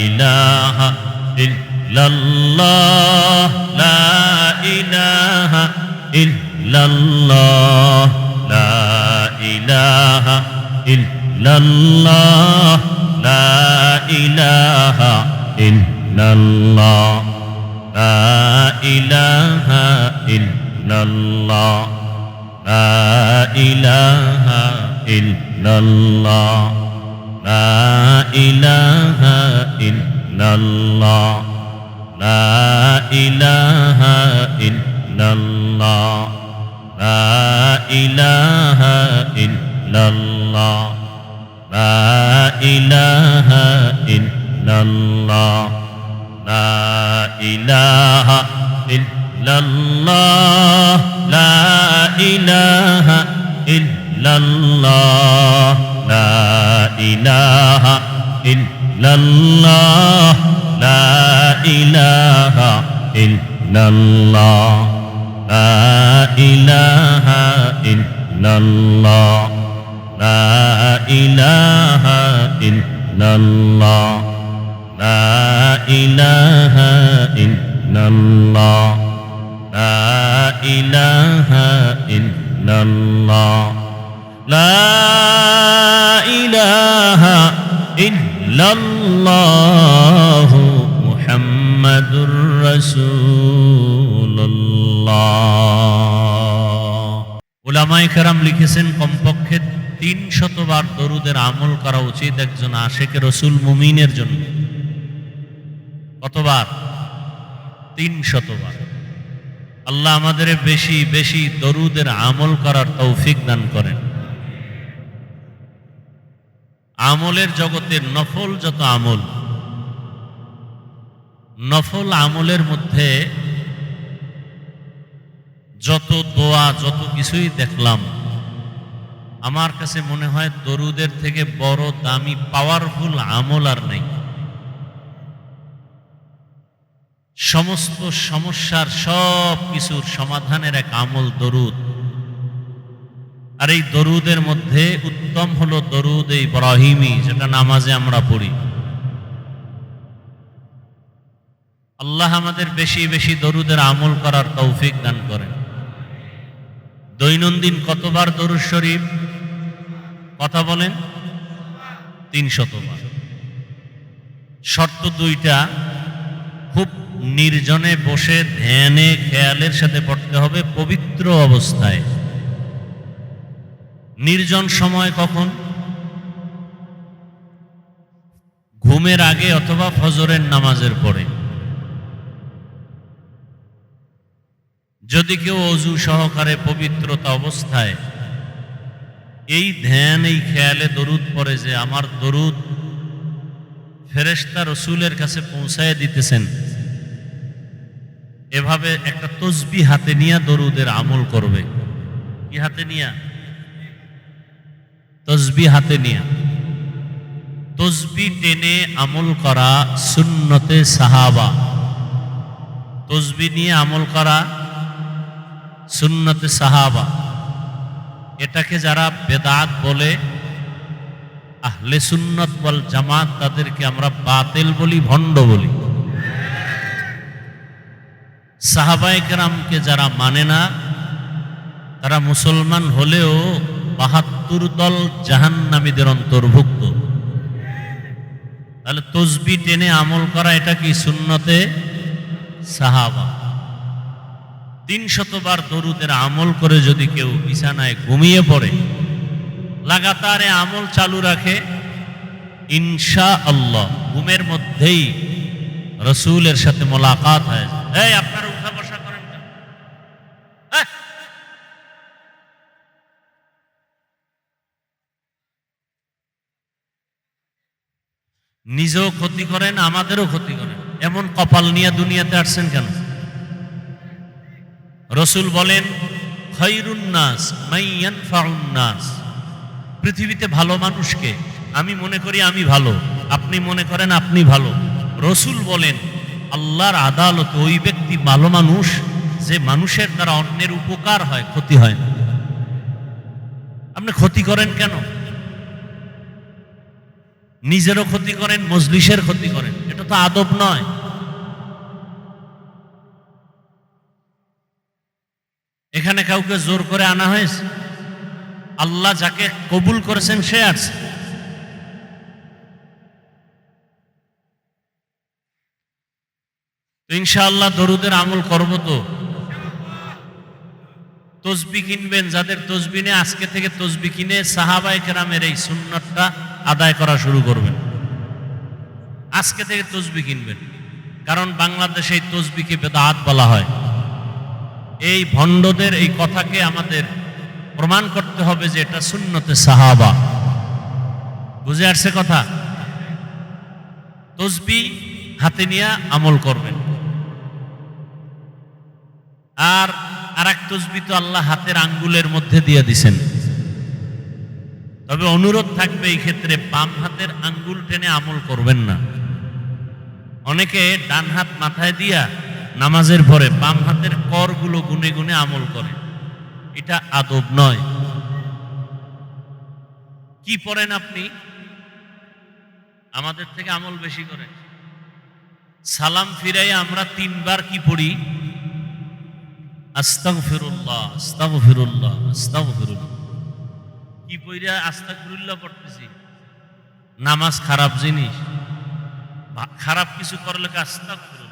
ইলাহা ইল্লাল্লাহ লা ইলাহা ইল্লাল্লাহ লা ইলাহা ইল্লাল্লাহ লা ইলাহা ইল্লাল্লাহ লা ইলাহা ইল্লাল্লাহ লা ইলাহা ইল্লাল্লাহ লা ইলাহা ইল্লাল্লাহ লা ইলাহা ইল্লাল্লাহ লা ইলাহা ইল্লাল্লাহ লা ইলাহা ইল্লাল্লাহ লা ইলাহা ইল্লাল্লাহ লা ইলাহা ইল্লাল্লাহ লা ইলাহা ইল্লাল্লাহ লা ইলাহা ইল্লাল্লাহ লা ইলাহা ইল্লাল্লাহ লা ইলাহা ইল্লাল্লাহ লা ইলাহা ইল্লাল্লাহ লা ইলাহা ইল্লাল্লাহ লা ইলাহা ইল্লাল্লাহ মুহাম্মাদুর রাসূলুল্লাহ। উলামায়ে কেরাম লিখেছেন কমপক্ষে ৩০০ বার দরুদের আমল করা উচিত একজন আশিকে রাসূল মুমিনের জন্য। কতবার? ৩০০ বার। আল্লাহ আমাদের বেশি বেশি দরুদের আমল করার তৌফিক দান করেন। আমলের জগতের নফল যত আমল, নফল আমলের মধ্যে যত দোয়া যত কিছুই দেখলাম, আমার কাছে মনে হয় দরুদের থেকে বড় দামি পাওয়ারফুল আমল আর নেই। সমস্ত সমস্যার সব কিছুর সমাধানের এক আমল দরুদ। আর এই দরুদের মধ্যে উত্তম হলো দরুদ ইব্রাহিমী, যেটা নামাজে আমরা পড়ি। আল্লাহ আমাদের বেশি বেশি দরুদের আমল করার তৌফিক দান করেন। দৈনন্দিন কতবার দরুদ শরীফ? কথা বলেন। ৩০০ বার। শর্ত দুইটা, খুব নির্জনে বসে ধ্যানে খেয়ালের সাথে পড়তে হবে, পবিত্র অবস্থায়। নির্জন সময় কখন? ঘুমের আগে অথবা ফজরের নামাজের পরে। যদি কেউ অজু সহকারে পবিত্রতা অবস্থায় এই ধ্যান এই খেয়ালে দরুদ পড়ে যে আমার দরুদ ফেরেশতা রসুলের কাছে পৌঁছায় দিতেছেন, এভাবে একটা তসবিহ হাতে নিয়ে দরুদের আমল করবে। কি হাতে নিয়া? তসবিহ হাতে নিয়া। তসবিহ টেনে আমল করা সুন্নতে সাহাবা। তসবিহ নিয়ে আমল করা সুন্নতে সাহাবা। এটাকে যারা বেদাত বলে, আহলে সুন্নাত ওয়াল জামাত, তাদেরকে আমরা বাতিল বলি, ভণ্ড বলি। সাহাবায়ে কেরামকে যারা মানে না, তারা মুসলমান হলেও ৭২ দল জাহান্নামীদের অন্তর্ভুক্ত। তাহলে তসবিহ টেনে আমল করা এটা কি? সুন্নতে সাহাবা। ৩০০ বার দরুদের আমল করে যদি কেউ বিছানায় ঘুমিয়ে পড়ে, লাগাতার আমল চালু রাখে, ইনশাআল্লাহ ঘুমের মধ্যেই রসুলের সাথে মোলাকাত হয়। এই আপনারা উঠা বসা করেন কেন? নিজেও ক্ষতি করেন, আমাদেরও ক্ষতি করেন। এমন কপাল নিয়ে দুনিয়াতে আসছেন কেন? রসুল বলেন, খায়রুন নাস মান ইয়ানফাউন নাস। পৃথিবীতে ভালো মানুষকে, আমি মনে করি আমি ভালো, আপনি মনে করেন আপনি ভালো। রসুল বলেন, আল্লাহর আদালতে ওই ব্যক্তি ভালো মানুষ যে মানুষের দ্বারা অন্যের উপকার হয়, ক্ষতি হয় না। আপনি ক্ষতি করেন কেন? নিজেরও ক্ষতি করেন, মজলিসের ক্ষতি করেন। তো আদব নয়। এখানে কাউকে জোর করে আনা হয়েছে? আল্লাহ যাকে কবুল করেছেন সে আসছে। ইনশাআল্লাহ দরুদের আমল করব। তো তসবি কিনবেন, যাদের তসবি নেই আজকে থেকে তসবি কিনে সাহাবায়ে কেরামের এই সুন্নাতটা আদায় করা শুরু করবেন। আজকে থেকে তসবি কিনবেন, কারণ বাংলাদেশে এই তসবিকে বেদাত বলা হয়। এই ভণ্ডদের এই কথাকে আমাদের প্রমাণ করতে হবে যে এটা সুন্নতে সাহাবা। বুঝে আসছে কথা? তসবি হাতে নিয়ে আমল করবেন। আর এক তসবি তো আল্লাহ হাতের আঙ্গুলের মধ্যে দিয়ে দিছেন। তবে অনুরোধ থাকবে এই ক্ষেত্রে বাম হাতের আঙ্গুল টেনে আমল করবেন না। অনেকে ডান হাত মাথায় দিয়া নামাজের পরে বাম হাতের করগুলো গুনে গুনে আমল করে, এটা আদব নয়। কি পড়েন আপনি? আমাদের থেকে আমল বেশি করেন। সালাম ফিরাই আমরা 3 বার কি পড়ি? আস্তাগফিরুল্লাহ, আস্তাগফিরুল্লাহ, আস্তাগফিরুল্লাহ। কি পইরা আস্তাগফিরুল্লাহ পড়তেছি? নামাজ খারাপ জিনিস, খারাপ কিছু করলে আস্তাগফিরুল্লাহ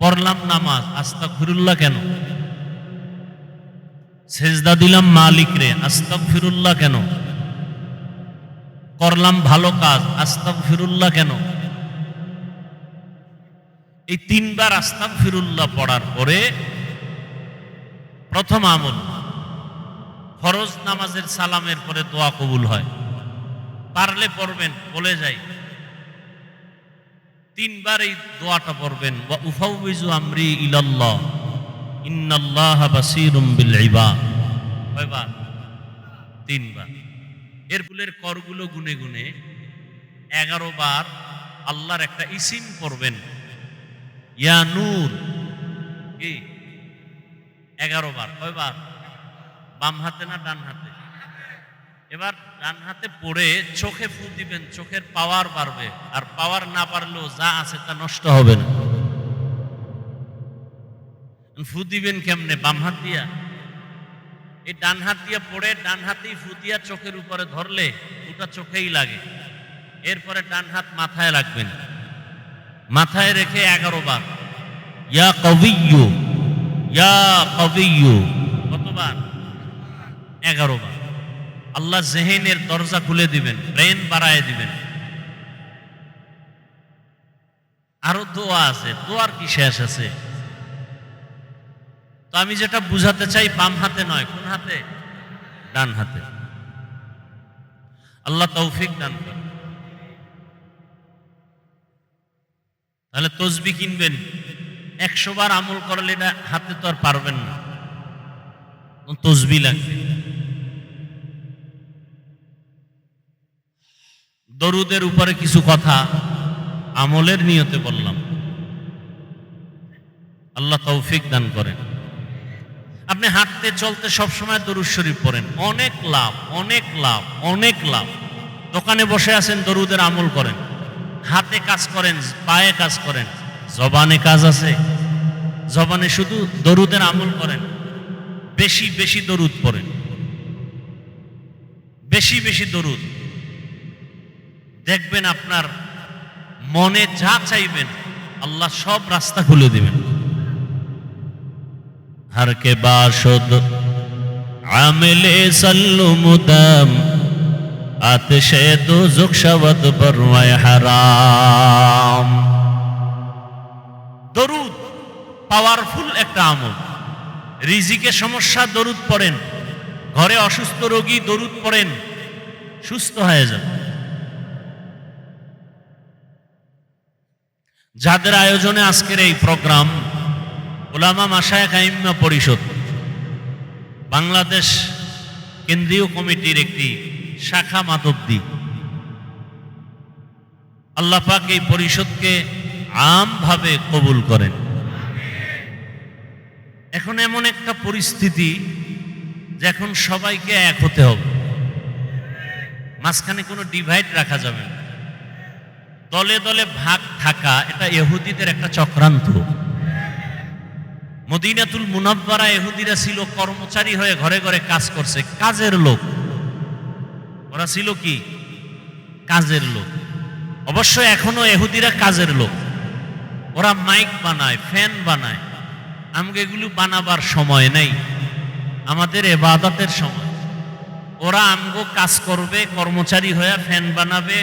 পড়লাম, নামাজ আস্তাগফিরুল্লাহ কেন? সেজদা দিলাম মালিক রে, আস্তাগফিরুল্লাহ কেন? করলাম ভালো কাজ, আস্তাগফিরুল্লাহ কেন? এই 3 বার আস্তাগফিরুল্লাহ পড়ার পরে প্রথম আমল, ফরজ নামাজের সালামের পরে দোয়া কবুল হয়। পারলে পড়বেন, বলে যাই 3 বার এই দোয়াটা পড়বেন, ওয়া উফাউযু আমরি ইলাল্লাহ ইন্নাল্লাহা বাসীরুম বিল ইবাদ। কয়বার? 3 বার। এর ফুলের করগুলো গুনে গুনে 11 বার আল্লাহর একটা ইসিম পড়বেন, ইয়া নূর। কি 11 বার? কয়বার? বাম হাতে না ডান হাতে? এবার ডান হাতে পড়ে চোখে ফু দিবেন, চোখের পাওয়ার বাড়বে। আর পাওয়ার না পারলেও যা আছে তা নষ্ট হবে না। ফু দিবেন কেমনে? বাম হাত দিয়া। এই ডান হাত দিয়া পড়ে ডান হাতেই ফু দিয়া চোখের উপরে ধরলে ওটা চোখেই লাগে। এরপরে ডান হাত মাথায় রাখবেন, মাথায় রেখে 11 বার ইয়া কবিয়্যু, ইয়া কবিয়্যু। কতবার? 11 বার। আল্লাহ জেহেনের দরজা খুলে দিবেন, ব্রেন বাড়ায় দিবেন। আরো দোয়া আছে, দোয়ার কি শেষ আছে? তো আমি যেটা বুঝাতে চাই, বাম হাতে নয়, কোন হাতে? ডান হাতে। আল্লাহ তৌফিক দান করেন। তাহলে তসবি কিনবেন, 100 বার আমল করলে এটা হাতে তো আর পারবেন না, তসবি লাগবে। দরুদের উপরে কিছু কথা আমলের নিয়তে বললাম। আল্লাহ তৌফিক দান করেন। আপনি হাঁটতে চলতে সবসময় দরুদ শরীফ পড়েন, অনেক লাভ, অনেক লাভ, অনেক লাভ। দোকানে বসে আছেন, দরুদের আমল করেন। হাতে কাজ করেন, পায়ে কাজ করেন, জবানে কাজ আছে, জবানে শুধু দরুদের আমল করেন। বেশি বেশি দরুদ পড়েন, বেশি বেশি দরুদ। দেখবেন আপনার মনে যা চাইবেন আল্লাহ সব রাস্তা খুলে দিবেন। हर के बाशुद आमिले सल्लु मुदम आतिशे दोज़ख शवद बरवाए হারাম। দরুদ পাওয়ারফুল একটা আমল। রিজিকে সমস্যা, দরুদ পড়েন। ঘরে অসুস্থ রোগী, দরুদ পড়েন, সুস্থ হয়ে যাবে। যাদের আয়োজনে আজকের এই প্রোগ্রাম, উলামা মাশায়েখ আইম্মা পরিষদ বাংলাদেশ কেন্দ্রীয় কমিটির একটি শাখা মাধবদী। আল্লাহ পাক এই পরিষদকে আমভাবে কবুল করেন। এখন এমন একটা পরিস্থিতি যে এখন সবাইকে এক হতে হবে, মাঝখানে কোনো ডিভাইড রাখা যাবে না। দলে দলে ভাগ থাকা এটা ইহুদিদের একটা চক্রান্ত। মদিনাতুল মুনাব্বারা ইহুদিরা ছিল কর্মচারী হয়ে ঘরে ঘরে কাজ করছে, কাজের লোক। ওরা ছিল কি? কাজের লোক। অবশ্য এখনো ইহুদিরা কাজের লোক। ওরা মাইক বানায়, ফ্যান বানায়। আমাকে এগুলো বানাবার সময় নেই, আমাদের ইবাদতের সময়। ওরা আমগো কাজ করবে, কর্মচারী হয়ে ফ্যান বানাবে,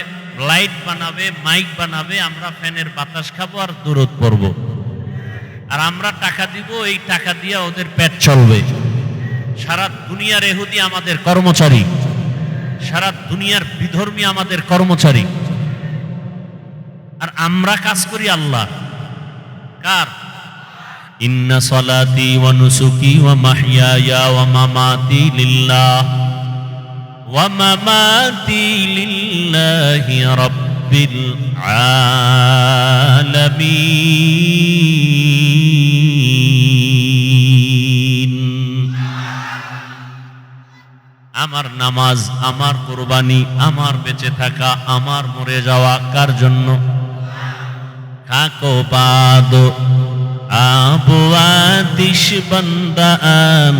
লাইট বানাবে, মাইক বানাবে, আমরা ফ্যানের বাতাস খাবো আর দূরত পড়ব। আর আমরা টাকা দিব, এই টাকা দিয়ে ওদের পেট চলবে। সারা দুনিয়ার ইহুদি আমাদের কর্মচারী, সারা দুনিয়ার বিধর্মী আমাদের কর্মচারী। আর আমরা কাজ করি আল্লাহ কার? ইন্না সলাতি ওয়া নুসুকি ওয়া মাহইয়ায়া ওয়া মামাতি লিল্লাহ ওয়া মামাতি লিল্লাহি রাব্বিল আলামিন। আমার নামাজ, আমার কুরবানি, আমার বেঁচে থাকা, আমার মরে যাওয়া কার জন্য? খাকো পাদো আবওয়াতিশ বান্দান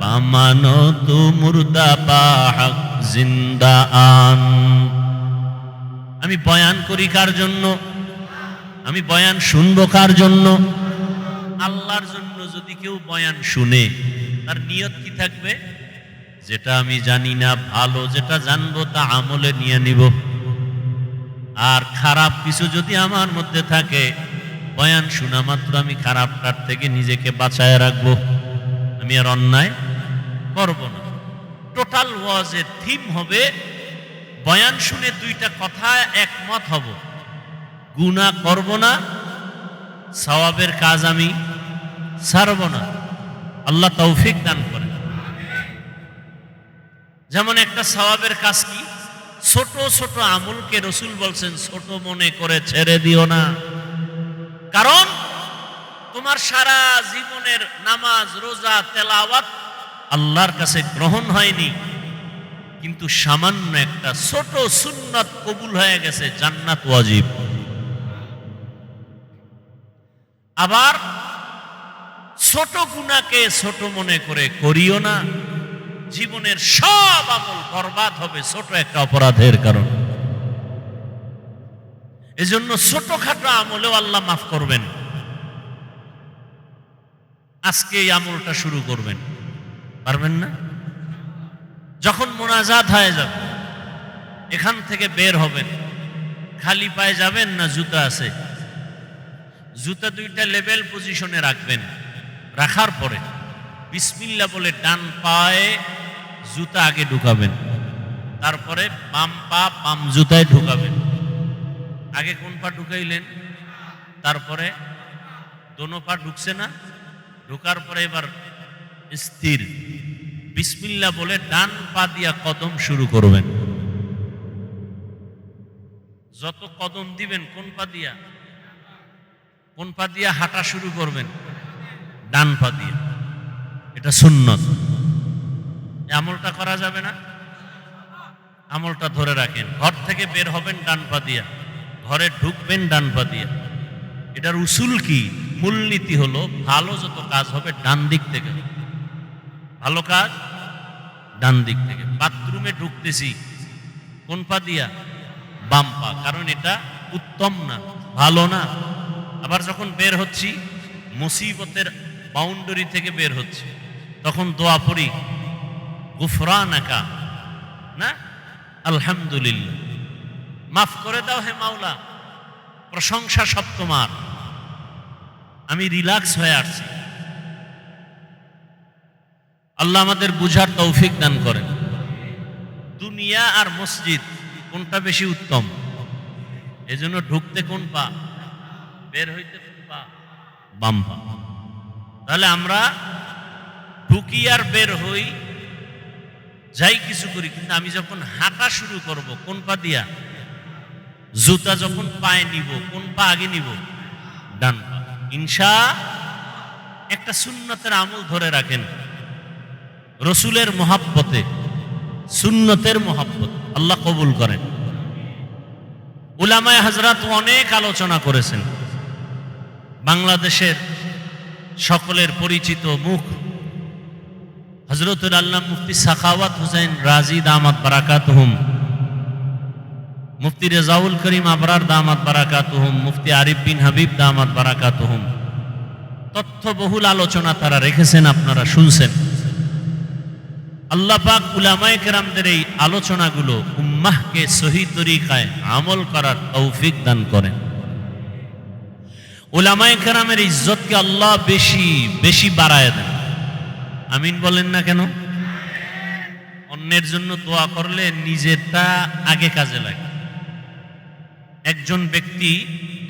পামানো তু মুর্দা পাহাক জিন্দা আন। আমি বয়ান করি কার জন্য? আমি বয়ান শুনবো কার জন্য? আল্লাহর জন্য। যদি কেউ বয়ান শুনে, তার নিয়ত কি থাকবে? যেটা আমি জানি না ভালো, যেটা জানবো তা আমলে নিয়ে নিব। আর খারাপ কিছু যদি আমার মধ্যে থাকে, বয়ান শোনা মাত্র আমি খারাপটার থেকে নিজেকে বাঁচায় রাখবো। আমি আর অন্যায় করব না। টোটাল ওয়াজের থিম হবে, বয়ান শুনে দুইটা কথা একমত হব, গুনাহ করব না, সওয়াবের কাজ আমি ছাড়ব না। আল্লাহ তৌফিক দান করেন। যেমন একটা সওয়াবের কাজ কি? ছোট ছোট আমলকে রসুল বলছেন ছোট মনে করে ছেড়ে দিও না। কারণ তোমার সারা জীবনের নামাজ, রোজা, তেলাওয়াত আল্লাহর কাছে গ্রহণ হয়নি, কিন্তু সামান্য একটা ছোট সুন্নাত কবুল হয়ে গেছে, জান্নাত ওয়াজিব। আবার ছোট গুনাহকে ছোট মনে করে করিও না। জীবনের সব আমল বরবাদ হবে ছোট একটা অপরাধের কারণ। এজন্য ছোটখাটো আমলেও আল্লাহ মাফ করবেন। আজকে এই আমলটা শুরু করবেন, পারবেন না? যখন মোনাজাত হয়ে যাবে, এখান থেকে বের হবেন, খালি পায়ে যাবেন না জুতা আছে? জুতা দুইটা লেভেল পজিশনে রাখবেন। রাখার পরে বিসমিল্লাহ বলে ডান পায়ে জুতা আগে ঢুকাবেন, তারপরে বাম পা বাম জুতায় ঢুকাবেন। আগে কোন পা ঢুকাইলেন? তারপরে দোনো পা ঢুকছে না? ঢুকার পরে এবার স্থির বিসমিল্লাহ বলে ডান পা দিয়া কদম শুরু করবেন। যত কদম দিবেন কোন পা দিয়া? কোন পা দিয়া হাঁটা শুরু করবেন? ডান পা দিয়া। এটা সুন্নত। আমলটা করা যাবে না? আমলটা ধরে রাখেন। ঘর থেকে বের হবেন ডান পা দিয়া, ঘরে ঢুকবেন ডান পা দিয়া। এটার উসুল কি? মূলনীতি হলো ভালো যত কাজ হবে ডান দিক থেকে। ভালো কাজ ডান দিক থেকে। বাথরুমে ঢুকতেছি কোন পা দিয়া? বাম পা। কারণ এটা উত্তম না, ভালো না। আবার যখন বের হচ্ছি, মুসিবতের বাউন্ডারি থেকে বের হচ্ছে, তখন দোয়া পড়ি গুফরানাকা, না আলহামদুলিল্লাহ, মাফ করে দাও হে মাওলা, প্রশংসা সব তোমার, আমি রিল্যাক্স হয়ে আসছি। আল্লাহ আমাদের বুঝার তৌফিক দান করেন। দুনিয়া আর মসজিদ কোনটা বেশি উত্তম? এজন্য ঢুকতে কোন পা, বের হইতে কোন পা? বাম পা। তাহলে আমরা ঢুকি আর বের হই, যাই কিছু করি, কিন্তু আমি যখন হাঁটা শুরু করব কোন পা দিয়া? জুতা যখন পায়ে নিব কোন পা আগে নিব? ডান পা। ইনশা একটা সুন্নতের আমল ধরে রাখেন, রসুলের মহাব্বতে, সুন্নতের মহাব্বত আল্লাহ কবুল করেন। উলামায়ে হযরত অনেক আলোচনা করেছেন। বাংলাদেশের সকলের পরিচিত মুখ হযরতুল আল্লামা মুফতি সাখাওয়াত হোসেন রাজি দামাত বারাকাতুহুম, মুফতি রেজাউল করিম আবরার দামাত বারাকাতুহুম, মুফতি আরিফ বিন হাবিব দামাত বারাকাতুহুম তথ্যবহুল আলোচনা তারা রেখেছেন, আপনারা শুনছেন। আল্লাহ পাক উলামায়ে কেরামদের এই আলোচনাগুলো উম্মাহকে সহি তরিকায় আমল করার তৌফিক দান করেন। উলামায়ে কেরামের ইজ্জতকে আল্লাহ বেশি বেশি বাড়ায় দেন। আমিন বলেন না কেন? অন্যের জন্য দোয়া করলে নিজেরটা আগে কাজে লাগে। একজন ব্যক্তি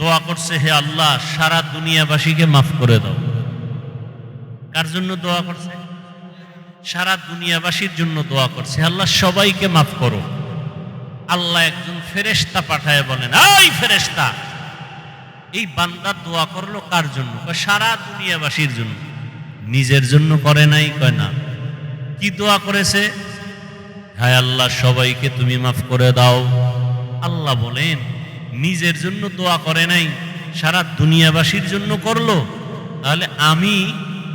দোয়া করছে, হে আল্লাহ সারা দুনিয়াবাসীকে মাফ করে দাও। কার জন্য দোয়া করছে? সারা দুনিয়াবাসীর জন্য দোয়া করছে, আল্লাহ সবাইকে মাফ করো। আল্লাহ একজন ফেরেশতা পাঠায় বলেন, এই ফেরেশতা, এই বান্দা দোয়া করলো কার জন্য? সারা দুনিয়াবাসীর জন্য। নিজের জন্য করে নাই? কয় না। কি দোয়া করেছে? হায় আল্লাহ সবাইকে তুমি মাফ করে দাও। আল্লাহ বলেন নিজের জন্য দোয়া করে নাই, সারা দুনিয়াবাসীর জন্য করলো। তাহলে আমি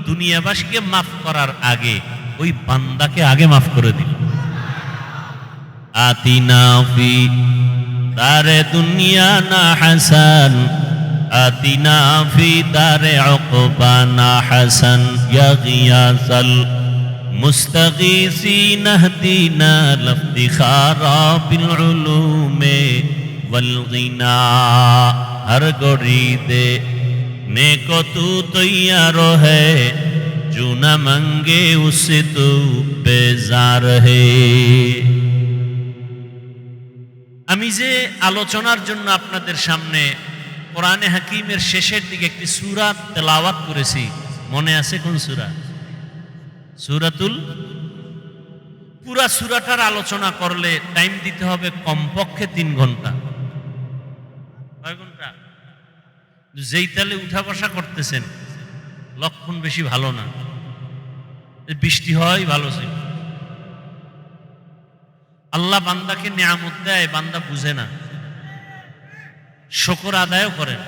দুনিয়াবাসীকে মাফ করার আগে ওই বান্দাকে আগে মাফ করে দিল। আতিনা ফি দারে দুনিয়া না হাসান, আতিনা ফি দারে উকবানা হাসান, ইয়া গিয়াসাল মুস্তাগীসিন ইহদিনা লিফতিখারা বিল উলুমে ওয়াল গিনা। হর গরিদে নেকো তু তৈয়ার है, जो न मंगे उससे तो बेजार है। আমি যে আলোচনার জন্য আপনাদের সামনে কোরআনে হাকিমের শেষের দিকে একটি সূরা তেলাওয়াত করেছি, মনে আছে কোন সূরা? সূরাতুল। পুরা সূরাটার আলোচনা করলে টাইম দিতে হবে কমপক্ষে 3 ঘন্টা। কয় ঘন্টা? যেই তালে উঠা বসা করতেছেন লক্ষণ বেশি ভালো না। বৃষ্টি হয় ভালো ছিল। আল্লাহ বান্দাকে নিয়ামত দেয়, বান্দা বুঝে না, শুকর আদায়ও করেন।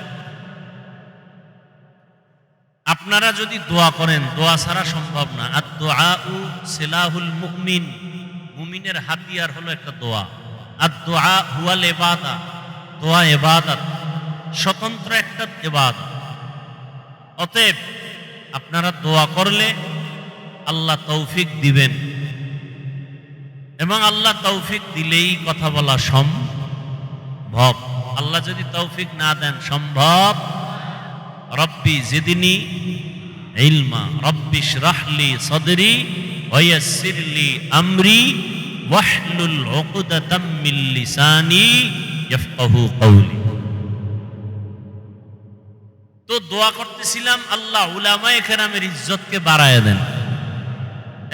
আপনারা যদি দোয়া করেন, দোয়া ছাড়া সম্ভব না। আর দুআউ সিলাহুল মুমিন, মুমিনের হাতিয়ার হলো একটা দোয়া। আর দোয়া হুয়াল ইবাদা, দোয়া ইবাদত, স্বতন্ত্র একটা ইবাদত। অতএব আপনারা দোয়া করলে আল্লাহ তৌফিক দিবেন, এবং আল্লাহ তৌফিক দিলেই কথা বলা সম্ভব। আল্লাহ যদি তৌফিক না দেন সম্ভব। রব্বি জিদনি ইলমা, রব্বি ইশরাহলি সাদরি ওয়া ইয়াসসিরলি আমরি ওয়াহলুল উকদাতাম মিন লিসানি ইয়াফকাহু কওলি। তো দোয়া করতেছিলাম আল্লাহ উলামায়ে কেরামের ইজ্জতকে বাড়ায় দেন।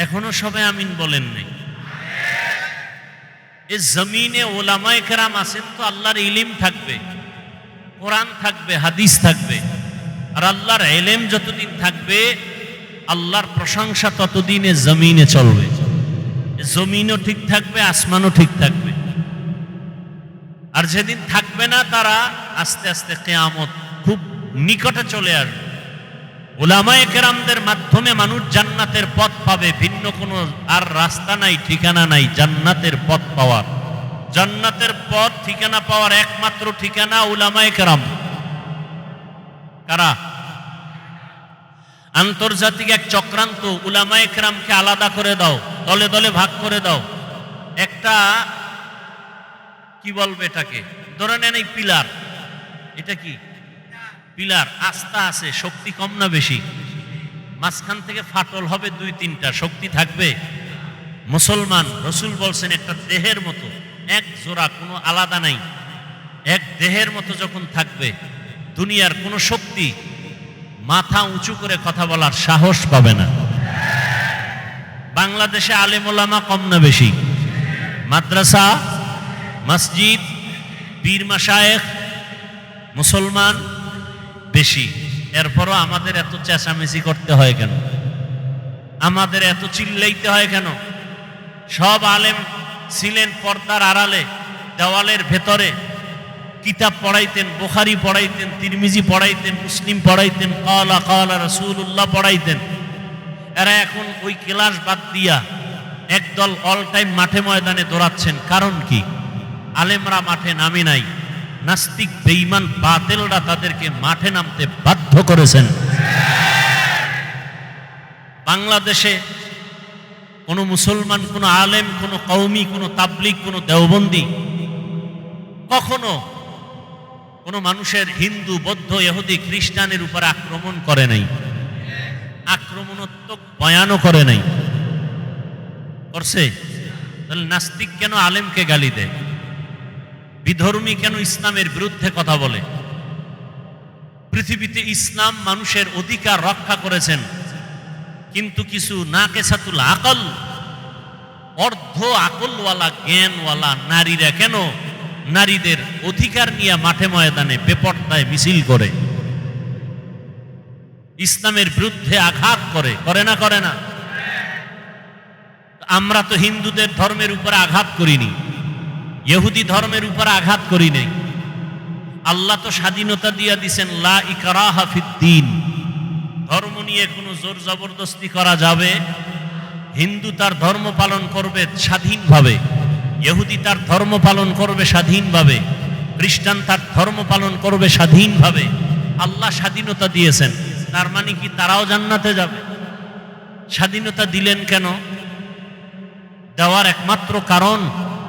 এখনো সবাই আমিন বলেন নাই। এই জমিনে উলামায়ে কেরাম আছেন তো আল্লাহর ইলম থাকবে, কোরআন থাকবে, হাদিস থাকবে। আর আল্লাহর ইলম যতদিন থাকবে আল্লাহর প্রশংসা ততদিনে জমিনে চলবে। জমিনও ঠিক থাকবে, আসমানও ঠিক থাকবে। আর যেদিন থাকবে না তারা আস্তে আস্তে কিয়ামত খুব নিকটে চলে আসবে। উলামায়ে কেরামদের মাধ্যমে মানুষ জান্নাতের পথ পাবে, ভিন্ন কোনো আর রাস্তা নাই, ঠিকানা নাই জান্নাতের পথ পাওয়ার। জান্নাতের পথ ঠিকানা পাওয়ার একমাত্র ঠিকানা উলামায়ে কেরাম। কারা? আন্তর্জাতিক এক চক্রান্ত উলামায়ে কেরামকে আলাদা করে দাও, দলে দলে ভাগ করে দাও। একটা কি বলবে এটাকে, ধরে নেন এই পিলার, এটা কি পিলার, আস্থা আছে, শক্তি কম না বেশি? মাঝখান থেকে ফাটল হবে 2-3টা, শক্তি থাকবে? মুসলমান রসুল বলছেন একটা দেহের মতো, এক জোড়া, কোনো আলাদা নাই, এক দেহের মতো যখন থাকবে দুনিয়ার কোনো শক্তি মাথা উঁচু করে কথা বলার সাহস পাবে না। বাংলাদেশে আলেম ওলামা কম না বেশি? মাদ্রাসা, মসজিদ, পীর মাশায়েখ, মুসলমান বেশি। এরপরও আমাদের এত চেঁচামেচি করতে হয় কেন? আমাদের এত চিল্লাইতে হয় কেন? সব আলেম ছিলেন পর্দার আড়ালে, দেওয়ালের ভেতরে, কিতাব পড়াইতেন, বুখারী পড়াইতেন, তিরমিজি পড়াইতেন, মুসলিম পড়াইতেন, ক্বালা ক্বালা রাসূলুল্লাহ পড়াইতেন। এরা এখন ওই ক্লাস বাদ দিয়া একদল অল টাইম মাঠে ময়দানে দৌড়াচ্ছেন। কারণ কি? আলেমরা মাঠে নামে নাই, নাস্তিক বেঈমান বাতিলরা তাদেরকে মাঠে নামতে বাধ্য করেছেন। বাংলাদেশে কোনো মুসলমান, কোনো আলেম, কোনো কওমি, কোনো তাবলিগ, কোনো দেওবন্দি কখনো কোনো মানুষের হিন্দু, বৌদ্ধ, ইহুদি, খ্রিস্টানের উপর আক্রমণ করে নাই, আক্রমণাত্মক বয়ানও করে নাই। করছে? তাহলে নাস্তিক কেন আলেমকে গালি দেয়? বিধর্মী কেন ইসলামের বিরুদ্ধে কথা বলে? পৃথিবীতে ইসলাম মানুষের অধিকার রক্ষা করেছেন, কিন্তু কিছু নাকেসাতুল আকল, অর্ধ আকলওয়ালা, জ্ঞানওয়ালা নারীরা কেন নারীদের অধিকার নিয়ে মাঠে ময়দানে বেপরদায় মিছিল করে, ইসলামের বিরুদ্ধে আঘাত করে? করে না? করে না? আমরা তো হিন্দুদের ধর্মের উপর আঘাত করিনি, ইহুদি ধর্মের উপর আঘাত করি নাই। আল্লাহ তো স্বাধীনতা দিয়া দিছেন, লা ইকরাহা ফিদ্দীন, ধর্ম নিয়ে কোনো জোর জবরদস্তি করা যাবে? হিন্দু তার ধর্ম পালন করবে স্বাধীনভাবে, ইহুদি তার ধর্ম পালন করবে স্বাধীনভাবে, খ্রিস্টান তার ধর্ম পালন করবে স্বাধীনভাবে। আল্লাহ স্বাধীনতা দিয়েছেন, তার মানে কি তারাও জান্নাতে যাবে? স্বাধীনতা দিলেন কেন? দেওয়ার একমাত্র কারণ,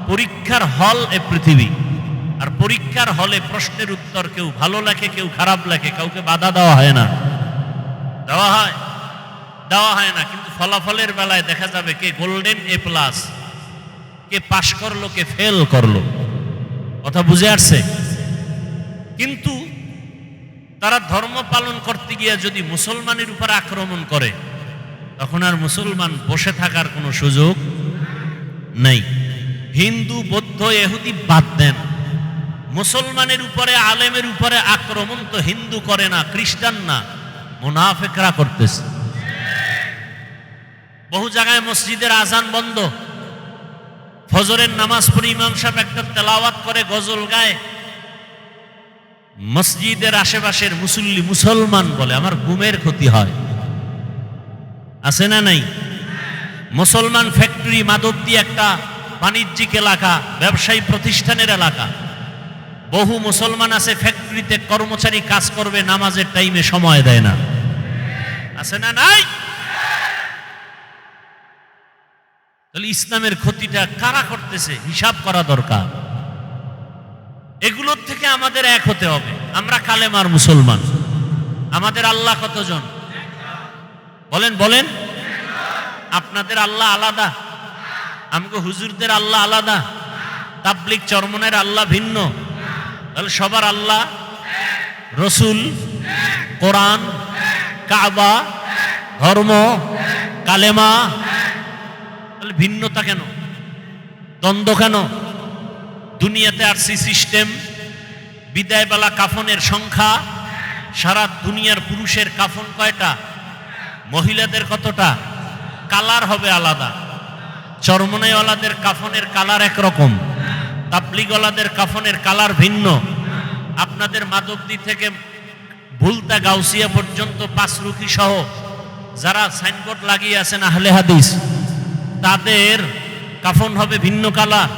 পরীক্ষার হল এ পৃথিবী, আর পরীক্ষার হলে প্রশ্নের উত্তর কেউ ভালো লেখে, কেউ খারাপ লেখে, কাউকে বাধা দেওয়া হয় না। দেওয়া হয়? দেওয়া হয় না। কিন্তু ফলাফলের বেলায় দেখা যাবে কে গোল্ডেন এ প্লাস, কে পাশ করলো, কে ফেল করলো। কথা বুঝে আসছে? কিন্তু তারা ধর্ম পালন করতে গিয়ে যদি মুসলমানের উপর আক্রমণ করে, তখন আর মুসলমান বসে থাকার কোনো সুযোগ নেই। হিন্দু, বৌদ্ধ, ইহুদি বাদ দেন, মুসলমানের উপরে, আলেমের উপরে আক্রমণ তো হিন্দু করে না, খ্রিস্টান না, মুনাফিকরা করতেছে। বহু জায়গায় মসজিদের আজান বন্ধ, ফজরের নামাজ পড়ে ইমাম সাহেব একটা তেলাওয়াত করে, গজল গায়, মসজিদের আশেপাশের মুসল্লি মুসলমান বলে আমার ঘুমের ক্ষতি হয়। আছে না নাই? মুসলমান ফ্যাক্টরি, মাধবদী একটা বাণিজ্যিক এলাকা, ব্যবসায়ী প্রতিষ্ঠানের এলাকা, বহু মুসলমান আছে ফ্যাক্টরিতে কর্মচারী কাজ করবে, নামাজের টাইমে সময় দেয় না। আছে না নাই? তাহলে ইসলামের ক্ষতিটা কারা করতেছে হিসাব করা দরকার। এগুলোর থেকে আমাদের এক হতে হবে। আমরা কালেমার মুসলমান। আমাদের আল্লাহ কতজন? বলেন বলেন। আপনাদের আল্লাহ আলাদা, আমগো হুজুরদের আল্লাহ আলাদা, তাবলিগ চরমনের আল্লাহ ভিন্ন। তাহলে সবার আল্লাহ, রসুল, কোরআন, কাবা, ধর্ম, কালেমা। তাহলে ভিন্নতা কেন? দ্বন্দ্ব কেন? দুনিয়াতে আরসি সিস্টেম, বিদায়বেলা কাফনের সংখ্যা, সারা দুনিয়ার পুরুষের কাফন কয়টা, মহিলাদের কতটা, কালার হবে আলাদা। চরমনাইওয়ালাদের কাফনের কালার একরকম, তাবলিগওয়ালাদের কাফনের কালার ভিন্ন। আপনাদের মাধবদী থেকে ভুলতা গাউসিয়া পর্যন্ত পাঁচরুখি সহ যারা সাইনবোর্ড লাগিয়ে আছেন আহলে হাদিস, তাদের কাফন হবে ভিন্ন কালার।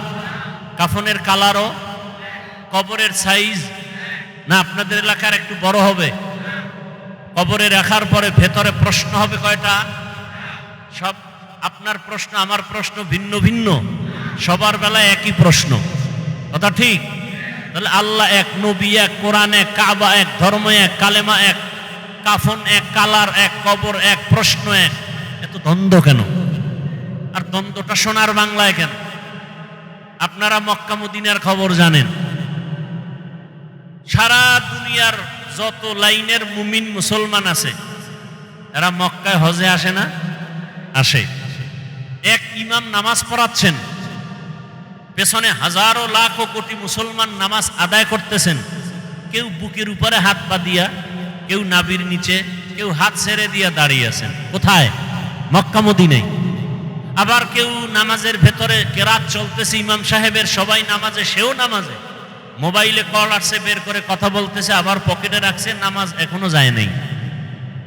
কাফনের কালারও, কবরের সাইজ না আপনাদের এলাকার একটু বড় হবে। কবরে রাখার পরে ভেতরে প্রশ্ন হবে কয়টা? সব আপনার প্রশ্ন আমার প্রশ্ন ভিন্ন ভিন্ন, সবার বেলায় একই প্রশ্ন। কথা ঠিক? তাহলে আল্লাহ এক, নবী এক, কোরআন এক, কাবা এক, ধর্ম এক, কালেমা এক, কাফন এক, কালার এক, কবর এক, প্রশ্ন এক। এত দ্বন্দ্ব কেন? আর দ্বন্দ্বটা সোনার বাংলায় কেন? আপনারা মক্কা মদিনার খবর জানেন। সারা দুনিয়ার যত লাইনের মুমিন মুসলমান আছে, এরা মক্কায় হজে আসে না? আসে। এক ইমাম নামাজ পড়াচ্ছেন, পেছনে হাজারো লাখো কোটি মুসলমান নামাজ আদায় করতেছেন। কেউ বুকের উপরে হাত বাঁধিয়া, কেউ নাভির নিচে, কেউ হাত ছেড়ে দিয়া দাঁড়িয়ে আছেন। কোথায়? মক্কা মদিনায়। আবার কেউ নামাজের ভেতরে কেরাত চলতেছে ইমাম সাহেবের, সবাই নামাজে, সেও নামাজে। মোবাইলে কল আসছে, বের করে কথা বলতেছে, আবার পকেটে রাখছে, নামাজ এখনো যায় নাই।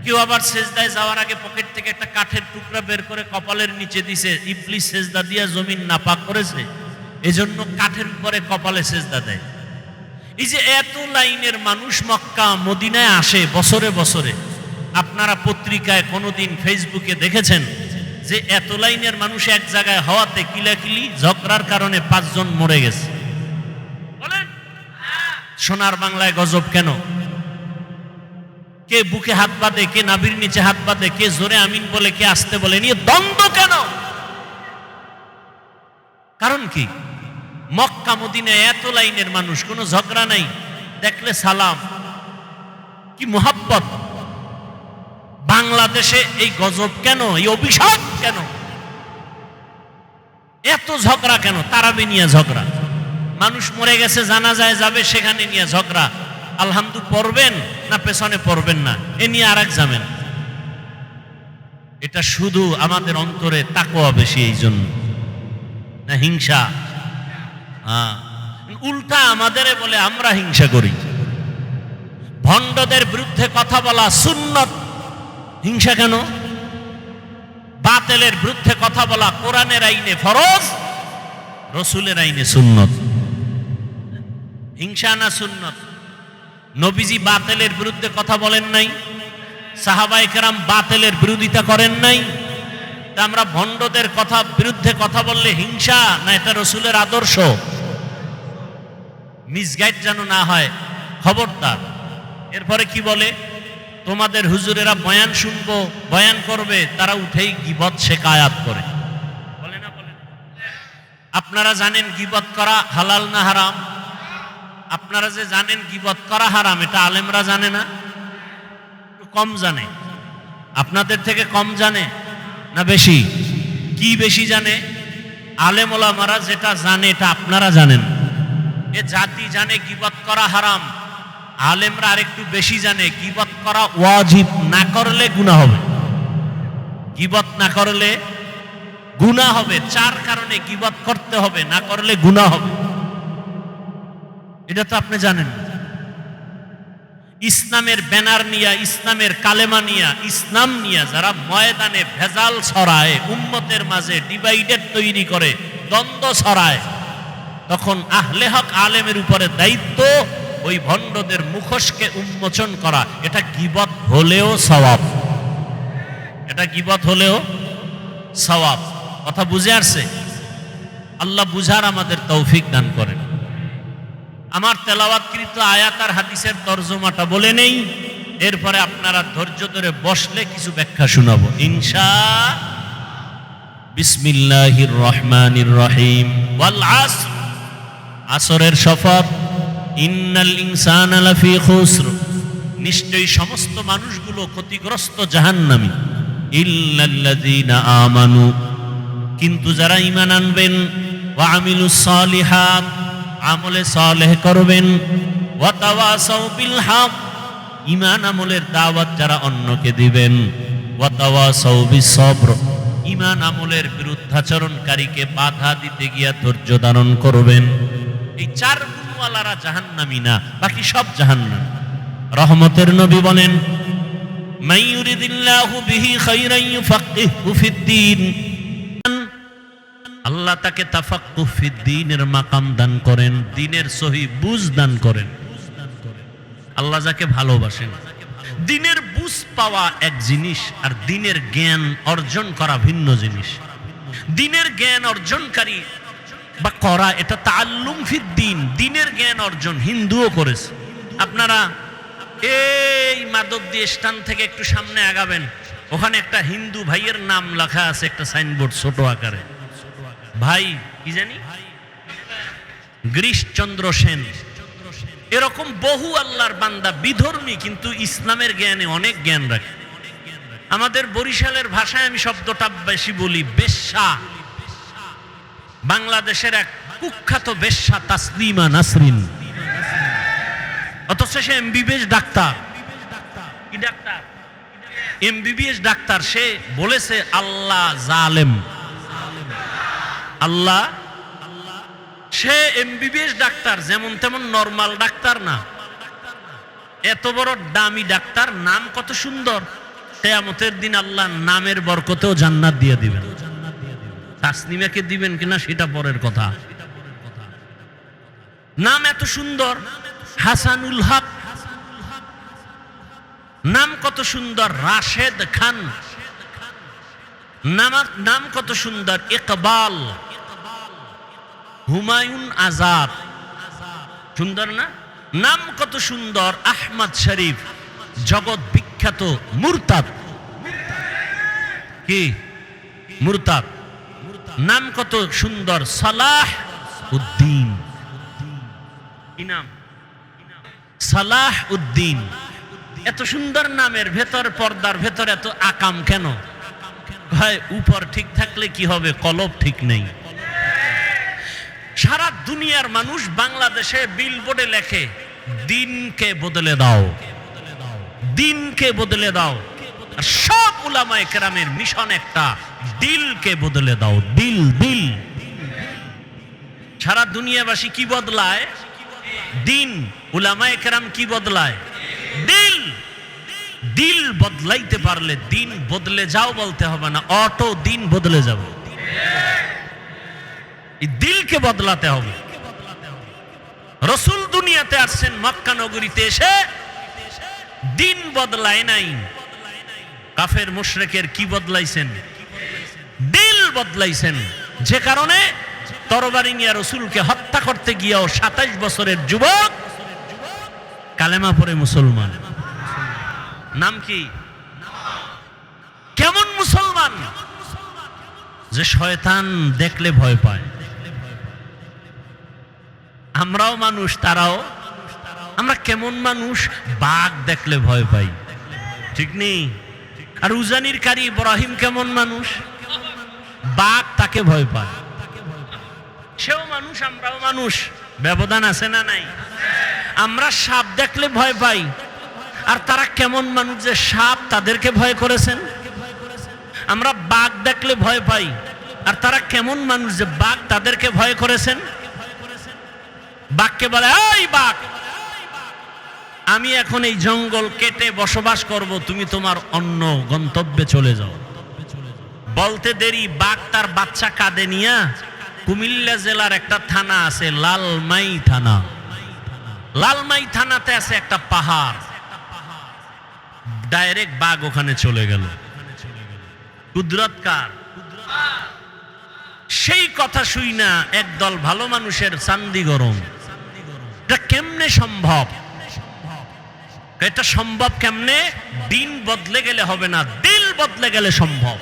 কেউ আবার সেজদায় যাওয়ার আগে পকেট থেকে একটা কাঠের টুকরা বের করে কপালের নিচে দিছে, ইবলিস সেজদা দিয়া জমিন নাপাক করেছে, এজন্য কাঠের উপরে কপালে সেজদা দেয়। এই যে এত লাইনের মানুষ মক্কা মদিনায় আসে বছরে বছরে, আপনারা পত্রিকায় কোনোদিন ফেসবুকে দেখেছেন যে এত লাইনের মানুষ এক জায়গায় হওয়াতে কিলাকিলি ঝগড়ার কারণে 5 জন মরে গেছে? বলেন, সোনার বাংলায় গজব কেন? কে বুকে হাত বাঁধে, কে নাভির নিচে হাত বাঁধে, কে জোরে আমিন বলে, কে আসতে বলে, নিয়ে দ্বন্দ্ব কেন? কারণ কি? মক্কা মদিনায় এত লাইনের মানুষ, কোনো ঝগড়া নাই, দেখলে সালাম, কি মোহাব্বত। বাংলাদেশে এই গজব কেন, এই অভিশাপ কেন, এত ঝগড়া কেন? তারাবি নিয়ে ঝগড়া, মানুষ মরে গেছে জানাজায় যাবে, সেখানে নিয়ে ঝগড়া, আলহামদু পড়বেন না পেছনে পড়বেন না, এ নিয়ে আর এক যাবেন। এটা শুধু আমাদের অন্তরে তাকওয়া বেশি, এই জন্য না হিংসা। উল্টা আমাদের বলে আমরা হিংসা করি। ভণ্ডদের বিরুদ্ধে কথা বলা সুন্নত, হিংসা কেন? বাতিলের বিরুদ্ধে কথা বলা কোরআনের আইনে ফরজ, রসুলের আইনে সুন্নত। হিংসা না সুন্নত? নবীজি বাতিলের বিরুদ্ধে কথা বলেন নাই, সাহাবায়ে কেরাম বাতিলের বিরোধিতা করেন নাই, তা আমরা ভণ্ডদের বিরুদ্ধে কথা বললে হিংসা না এটা রসুলের আদর্শ? মিসগাইড যেন না হয়, খবরদার। এরপরে কি বলে? তোমাদের হুজুরেরা বয়ান শুনবো, বয়ান করবে, তারা উঠেই গীবত শিকায়াত করে, বলে না? বলে। আপনারা জানেন গীবত করা হালাল না হারাম? আপনারা যে জানেন গীবত করা হারাম, এটা আলেমরা জানে না? কম জানে। আপনাদের থেকে কম জানে না বেশি? কি বেশি জানে? আলেম ওলামারা যেটা জানে এটা আপনারা জানেন। এ জাতি জানে গীবত করা হারাম, আলেমরা আরেকটু বেশি জানে গীবত করা ওয়াজিব, না করলে গুনাহ হবে। গীবত না করলে গুনাহ হবে, 4 কারণে গীবত করতে হবে, না করলে গুনাহ হবে। এটা তো আপনি জানেন। ইসলামের ব্যানার নিয়া, ইসলামের কালেমা নিয়া, ইসলাম নিয়া যারা ময়দানে ভেজাল ছড়ায়, উম্মতের মাঝে ডিভাইডেড তৈরি করে, দ্বন্দ্ব ছড়ায়, তখন আহলে হক আলেমের উপরে দায়িত্ব ওই ভণ্ডদের মুখোশকে উন্মোচন করা। এটা গীবত হলেও সওয়াব, এটা গীবত হলেও সওয়াব। কথা বুঝে আসছে? আল্লাহ বুঝার আমাদের তৌফিক দান করেন। আমার তেলাওয়াতকৃত আয়াত আর হাদিসের তরজমাটা বলে নেই, এরপরে আপনারা ধৈর্য ধরে বসলে কিছু ব্যাখ্যা শোনাবো ইনশাআল্লাহ। বিসমিল্লাহির রহমানির রহিম। ওয়াল আসর, আসরের শপথ। ইন্নাল ইনসানা লাফি খুসর, নিশ্চয়ই সমস্ত মানুষগুলো ক্ষতিগ্রস্ত, জাহান্নামী। ইল্লাল্লাযীনা আমানু, কিন্তু যারা ঈমান আনবেন, ওয়া আমিলুস সালিহাত, আমলে সালেহ করবেন, ওয়া তাওয়াসাউ বিল হক, ঈমান আমলের দাওয়াত যারা অন্যকে দিবেন, ওয়া তাওয়াসাউ বিস সবর, ঈমান আমলের বিরুদ্ধাচরণকারীকে বাধা দিতে গিয়া ধৈর্য ধারণ করবেন। এই 4 গুণওয়ালারা জাহান্নামী না, বাকি সব জাহান্নাম। রহমতের নবী বলেন, মান ইউরিদিল্লাহু বিহি খায়রান ইউফাক্কিহু ফিদ্দীন, আল্লাহ তাকে তাফাক্কুহ ফিদ্দীনের মাকাম দান করেন, দ্বীনের সহি বুঝ দান করেন। আল্লাহ যাকে ভালোবাসেন। দ্বীনের বুঝ পাওয়া এক জিনিস, আর দ্বীনের জ্ঞান অর্জন করা ভিন্ন জিনিস। দ্বীনের জ্ঞান অর্জনকারী বা করা, এটা তাআল্লুম ফিদ্দীন, দ্বীনের জ্ঞান অর্জন হিন্দুও করেছে। আপনারা এই মাধবদী স্ট্যান্ড থেকে একটু সামনে আগাবেন, ওখানে একটা হিন্দু ভাইয়ের নাম লেখা আছে, একটা সাইনবোর্ড ছোট আকারে। ভাই কি জানি, গিরিশচন্দ্র সেন। এরকম বহু আল্লাহর বান্দা বিধর্মী, কিন্তু ইসলামের জ্ঞানে অনেক জ্ঞান রাখে। আমাদের বরিশালের ভাষায় আমি শব্দটা বেশি বলি, বেশ্যা। বাংলাদেশের এক কুখ্যাত বেশ্যা তাসলিমা নাসরিন, অথচ সে এমবিবিএস ডাক্তার। কি ডাক্তার? MBBS doctor. সে বলেছে আল্লাহ জালেম, আল্লাহ সে এমবিবিএস ডাক্তার, যেমন তেমন নরমাল ডাক্তার না, এত বড় দামি ডাক্তার, নাম কত সুন্দর। কিয়ামতের দিন আল্লাহ নামের বরকতেও জান্নাত দিয়ে দিবেন। তাসনিমাকে দিবেন কিনা সেটা পরের কথা। নাম এত সুন্দর, হাসানুল হক, নাম কত সুন্দর। রাশেদ খান, নাম কত সুন্দর। ইকবাল, হুমায়ুন আজাদ, সুন্দর না? নাম কত সুন্দর। আহমদ শরীফ, জগৎ বিখ্যাত মুরতাদ। কি মুরতাদ? নাম কত সুন্দর। সালাহ উদ্দিন, কি নাম? সালাহ উদ্দিন। এত সুন্দর নামের ভেতর, পর্দার ভেতর এত আকাম কেন? ভাই উপর ঠিক থাকলে কি হবে, কলব ঠিক নেই। সারা দুনিয়ার মানুষ বাংলাদেশে বিলবোর্ডে লেখে, দিনকে বদলে দাও, দিনকে বদলে দাও। আর সব উলামায়ে কেরামের মিশন একটা, দিলকে বদলে দাও। দিল, দিল। সারা দুনিয়াবাসী কি বদলায়? দিন। উলামায়ে কেরাম কি বদলায়? দিল। দিল বদলাইতে পারলে দিন বদলে যাও বলতে হবে না, অটো দিন বদলে যাবে। এই দিলকে বদলাতে হবে। রাসূল দুনিয়াতে আসছেন মক্কা নগরীতে এসে, দিন বদলায় নাই। কাফের মুশরিকের কি বদলাইছেন? দিল বদলাইছেন। যে কারণে তরবারি নিয়ে রাসূলকে হত্যা করতে গিয়েও 27 বছরের যুবক কালেমা পড়ে মুসলমান। নাম কি? কেমন মুসলমান? যে শয়তান দেখলে ভয় পায়। আমরাও মানুষ, তারাও। আমরা কেমন মানুষ? বাঘ দেখলে ভয় পাই, ঠিক নেই? আর উজানির কারি ইব্রাহিম কেমন মানুষ? বাঘ তাকে ভয় পায়। সেও মানুষ, আমরাও মানুষ। ব্যবধান আছে না নাই? আমরা সাপ দেখলে ভয় পাই, আর তারা কেমন মানুষ যে সাপ তাদেরকে ভয় করেছেন। আমরা বাঘ দেখলে ভয় পাই, আর তারা কেমন মানুষ যে বাঘ তাদেরকে ভয় করেছেন। বাঘকে বলে, এই বাঘ, আমি এখন এই জঙ্গল কেটে বসবাস করব, তুমি তোমার অন্য গন্তব্যে চলে যাও। বলতে দেরি, বাঘ তার বাচ্চা কাঁধে নিয়ে কুমিল্লা জেলার একটা থানা আছে, লালমাই থানা। লালমাই থানাতে আছে একটা পাহাড়, ডাইরেক্ট বাঘ ওখানে চলে গেল। কুদরত কার? সেই কথা শুই না একদল ভালো মানুষের চান্দি গরম। এটা কেমনে সম্ভব? এটা সম্ভব কেমনে? দিন বদলে গেলে হবে না, দিল বদলে গেলে সম্ভব।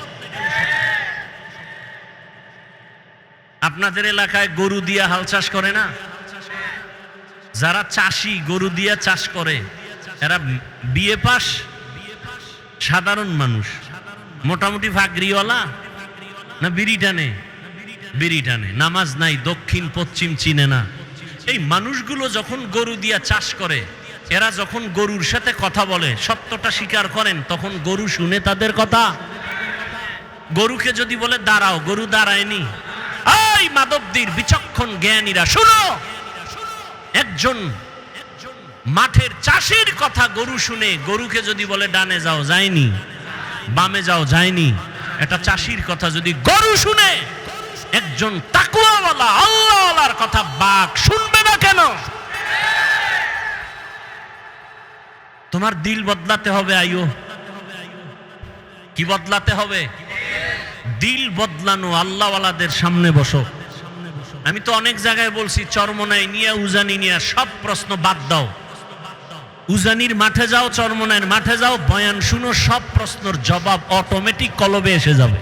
আপনাদের এলাকায় গরু দিয়া হাল চাষ করে না? যারা চাষি গরু দিয়া চাষ করে, এরা বিএ পাস, সাধারণ মানুষ, মোটামুটি ফাগরিওয়ালা না বিড়ি টানে? বিড়ি টানে, নামাজ নাই, দক্ষিণ পশ্চিম চিনে না। এই মানুষগুলো যখন গরু দিয়া চাষ করে, এরা যখন গরুর সাথে কথা বলে, সত্যটা স্বীকার করেন, তখন গরু শুনে তাদের কথা। গরুকে যদি বলে দাঁড়াও, গরু দাঁড়ায়নি। এই মাধবদীর বিচক্ষণ জ্ঞানীরা শুনো, একজন মাঠের চাষির কথা গরু শুনে, গরুকে যদি বলে ডানে যাও, যায়নি, বামে যাও, যায়নি। এটা চাষির কথা যদি গরু শুনে, একজন তাকওয়াওয়ালা আল্লাহওয়ালার কথা বাঘ শুনবে না কেন? তোমার দিল বদলাতে হবে। আইও, কি বদলাতে হবে? দিল বদলানো। আল্লাহওয়ালাদের সামনে বসো। আমি তো অনেক জায়গায় বলছি, চরমনাই নিয়ে, উজানি নিয়ে সব প্রশ্ন বাদ দাও। উজানির মাঠে যাও, চরমনাইয়ের মাঠে যাও, বয়ান শুনো, সব প্রশ্নের জবাব অটোমেটিক কলবে এসে যাবে,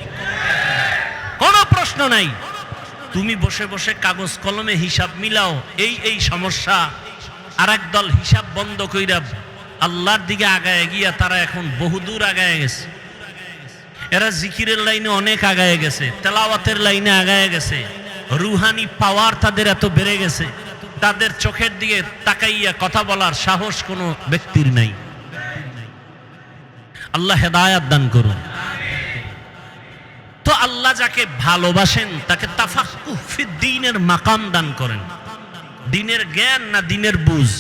কোনো প্রশ্ন নাই। তুমি বসে বসে কাগজ কলমে হিসাব মিলাও, এই সমস্যা। আর একদল হিসাব বন্ধ কইরা আল্লাহর দিকে আগায় গিয়া তারা এখন বহুদূর আগায় গেছে। এরা জিকিরের লাইনে অনেক আগায় গেছে, তেলাওয়াতের লাইনে আগায় গেছে, রুহানি পাওয়ার তাদের এত বেড়ে গেছে, তাদের চোখের দিকে তাকাইয়া কথা বলার সাহস কোনো ব্যক্তির নাই। আল্লাহ হেদায়াত দান করুন। তো আল্লাহ আল্লাহ যাকে ভালোবাসেন তাকে তাফাক্কুহ ফিদ্দীনের মাকাম দান করেন। দিনের জ্ঞান না দিনের বুঝ?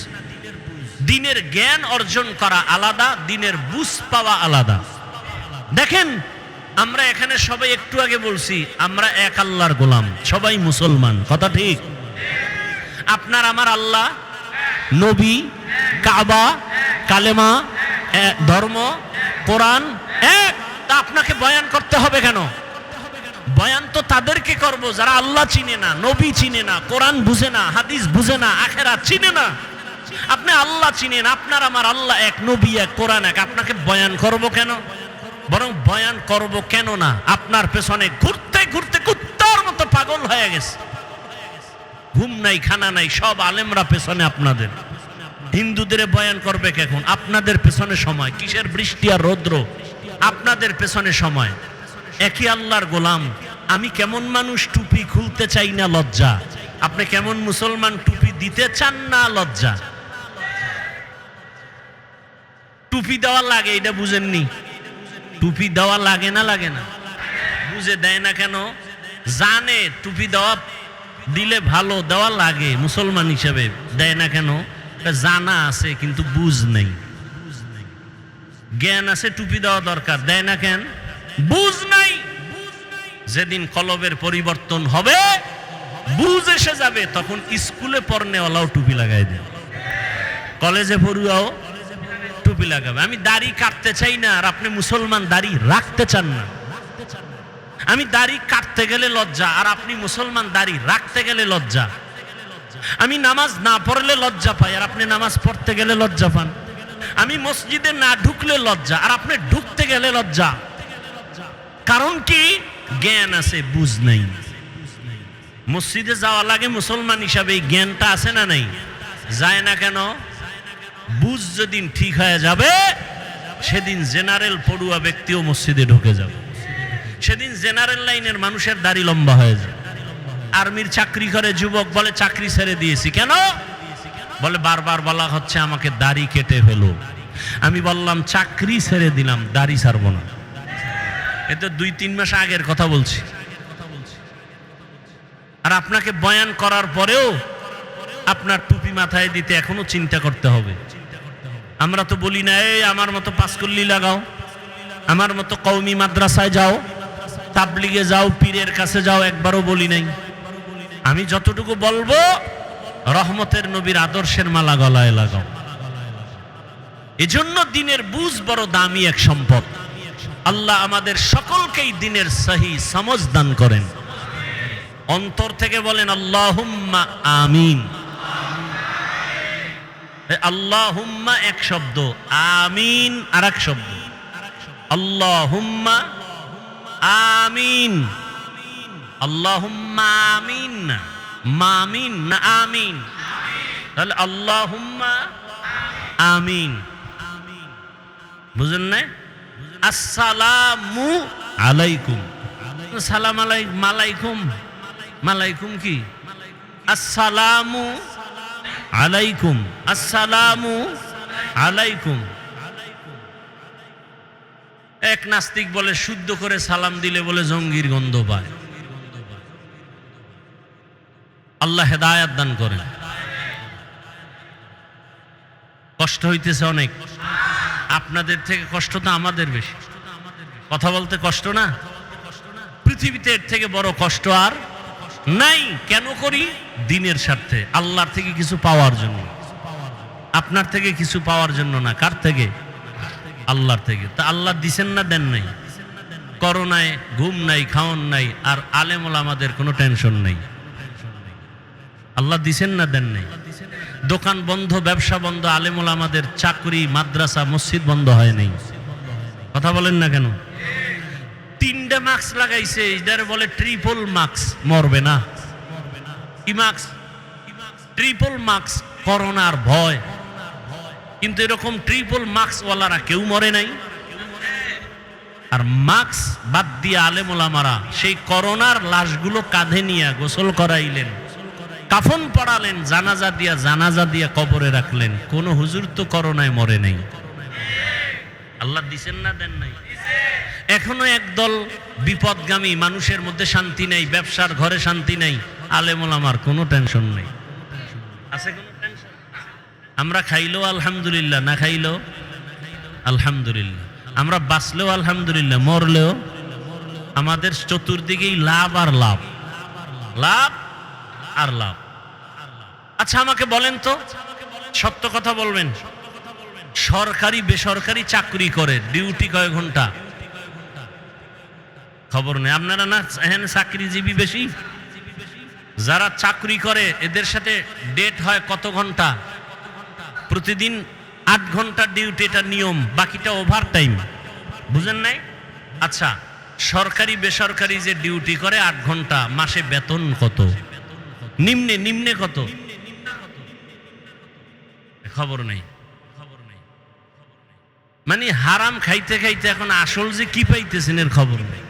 দিনের জ্ঞান অর্জন করা আলাদা, দিনের বুঝ পাওয়া আলাদা। দেখেন আমরা এখানে সবাই একটু আগে বলছি আমরা এক আল্লাহর গোলাম, সবাই মুসলমান, কথা ঠিক? আপনার আমার আল্লাহ, নবী, কাবা, কালেমা, ধর্ম, কোরআন এক। তা আপনাকে বয়ান করতে হবে কেন? বয়ান তো তাদেরকে করব যারা আল্লাহ চিনে না, নবী চিনে না, কোরআন বুঝে না, হাদিস বুঝে না, আখিরাত চিনে না। আপনি আল্লাহ চিনেন, আপনার আমার আল্লাহ এক, নবী এক, কোরআন এক, আপনাকে বয়ান করব কেন? বরং বয়ান করব কেন না, আপনার পেছনে ঘুরতে ঘুরতে কুত্তার মতো পাগল হয়ে গেছে, ঘুম নাই খানা নাই, সব আলেমরা পেছনে আপনাদের। হিন্দুদের বয়ান করবে কখন? আপনাদের পেছনে সময়, কিসের বৃষ্টি আর রৌদ্র, আপনাদের পেছনে সময়। একই আল্লাহর গোলাম। আমি কেমন মানুষ, টুপি খুলতে চাই না, লজ্জা। আপনি কেমন মুসলমান, টুপি দিতে চান না, লজ্জা। টুপি দেওয়া লাগে এটা বুঝেননি? টুপি দেওয়া লাগে না, লাগে না? বুঝে দেয় না কেন? জানে টুপি দেওয়া দিলে ভালো, দেওয়া লাগে, মুসলমান হিসেবে দেয় না কেন? জানা আছে কিন্তু বুঝ নেই, জ্ঞান আছে টুপি দেওয়া দরকার, দেয় না কেন? বুঝ নাই। যেদিন কলবের পরিবর্তন হবে, বুঝ এসে যাবে, তখন স্কুলে পড়নেওয়ালাও টুপি লাগাই দেয়, কলেজে পড়ুয়াও টুপি লাগাবে। আমি দাড়ি কাটতে চাই না, আর আপনি মুসলমান দাড়ি রাখতে চান না। আমি দাড়ি কাটতে গেলে লজ্জা, আর আপনি মুসলমান দাড়ি রাখতে গেলে লজ্জা। আমি নামাজ না পড়লে লজ্জা পাই, আর আপনি নামাজ পড়তে গেলে লজ্জা পান। আমি মসজিদে না ঢুকলে লজ্জা, আর আপনি ঢুকতে গেলে লজ্জা। কারণ কি? জ্ঞান আছে, বুঝ নাই। মসজিদে যাওয়া লাগে মুসলমান হিসাবে, জ্ঞানটা আছে না নাই? যায় না কেন? বুঝ যেদিন ঠিক হয়ে যাবে, সেদিন জেনারেল পড়ুয়া ব্যক্তিও মসজিদে ঢুকে যাবে। সেদিন জেনারেল লাইনের মানুষের দাড়ি লম্বা হয়ে যায়। আর্মির চাকরি করে যুবক বলে চাকরি ছেড়ে দিয়েছি। কেন? বলে বারবার বলা হচ্ছে আমাকে দাড়ি কেটে ফেলো। আমি বললাম চাকরি ছেড়ে দিলাম, দাড়ি ছাড়বো না। এ তো 2-3 মাস আগের কথা বলছি। আর আপনাকে বয়ান করার পরেও আপনার টুপি মাথায় দিতে এখনো চিন্তা করতে হবে। আমরা তো বলি না এই আমার মতো পাঁচকল্লি লাগাও, আমার মতো কওমি মাদ্রাসায় যাও, তাবলিগে যাও, পীরের কাছে যাও, একবারও বলি নাই। আমি যতটুকু বলবো, রহমতের নবীর আদর্শের মালা গলায় লাগাও। এজন্য দিনের বুঝ বড় দামি এক সম্পদ। আল্লাহ আমাদের সকলকেই দিনের সহি সমঝ দান করেন। অন্তর থেকে বলেন আল্লাহুম্মা আমিন। আল্লাহুম্মা এক শব্দ, আমিন আর এক শব্দ। আল্লাহুম্মা আমিন, আল্লাহুম্মা আমিন না মামিন না আমিন। তাহলে আল্লাহুম্মা আমিন, বুঝেন না? আসসালামু আলাইকুম, সালাম আলাইকুম, মালাইকুম কি? আসসালামু আলাইকুম, আসসালামু আলাইকুম। এক নাস্তিক বলে শুদ্ধ করে সালাম দিলে বলে জঙ্গির গন্ধ পায়। আল্লাহ হেদায়াত দান করেন। কষ্ট হইতেছে অনেক, আপনাদের থেকে কষ্ট তো আমাদের বেশি। কথা বলতে কষ্ট না? পৃথিবীতে এর থেকে বড় কষ্ট আর নাই। কেন করি? দিনের স্বার্থে, আল্লাহর থেকে কিছু পাওয়ার জন্য। আপনার থেকে কিছু পাওয়ার জন্য না। কার থেকে? আল্লাহর থেকে। তা আল্লাহ দিছেন না দেন নাই? করোনায় ঘুম নাই, খাওয়ান নাই, আর আলেম ওলামাদের কোনো টেনশন নাই। আল্লাহ দিছেন না দেন নাই? দোকান বন্ধ, ব্যবসা বন্ধ, আলেম ওলামাদের চাকরি, মাদ্রাসা, মসজিদ বন্ধ হয় নাই। কথা বলেন না কেন? 3টে মাস্ক লাগাইছে, এটার বলে ট্রিপল মাস্ক। মরবে না? কি মাস্ক? ট্রিপল মাস্ক, করোনার ভয়। কিন্তু এরকম ট্রিপল মাস্ক ওয়ালারা কেউ মরে নাই। আর মাস্ক বাদ দিয়ে আলেম ওলামারা সেই করোনার লাশগুলো কাঁধে নিয়ে গোসল করাইলেন, কাফন পড়ালেন, জানাজা দিয়া কবরে রাখলেন। কোন হুজুর তো করোনায় মরে নাই। আল্লাহ দিছেন না দেন নাই? এখনো একদল বিপদগামী, মানুষের মধ্যে শান্তি নেই, ব্যবসার ঘরে শান্তি নেই। আলেম ওলামার কোনো টেনশন নেই। আছে কোনো টেনশন? আমরা খাইলেও আলহামদুলিল্লাহ, না খাইলেও আলহামদুলিল্লাহ, আমরা বাঁচলেও আলহামদুলিল্লাহ, মরলেও আমাদের চতুর্দিকেই লাভ আর লাভ, লাভ আর লাভ। আচ্ছা আমাকে বলেন তো, সত্য কথা বলবেন, সরকারি বেসরকারি চাকরি করে ডিউটি কয় ঘন্টা? খবর নেই। আপনারা না এখানে চাকরিজীবী বেশি, যারা চাকরি করে এদের সাথে ডেট হয় কত ঘন্টা? প্রতিদিন 8 ঘন্টা ডিউটি, এটা নিয়ম, বাকিটা ওভার টাইম। বুঝেন নাই? আচ্ছা, সরকারি বেসরকারি যে ডিউটি করে 8 ঘন্টা, মাসে বেতন কত? নিম্নে নিম্নে কত? খবর নেই। মানে হারাম খাইতে খাইতে এখন আসল যে কি পাইতেছেন এর খবর নেই।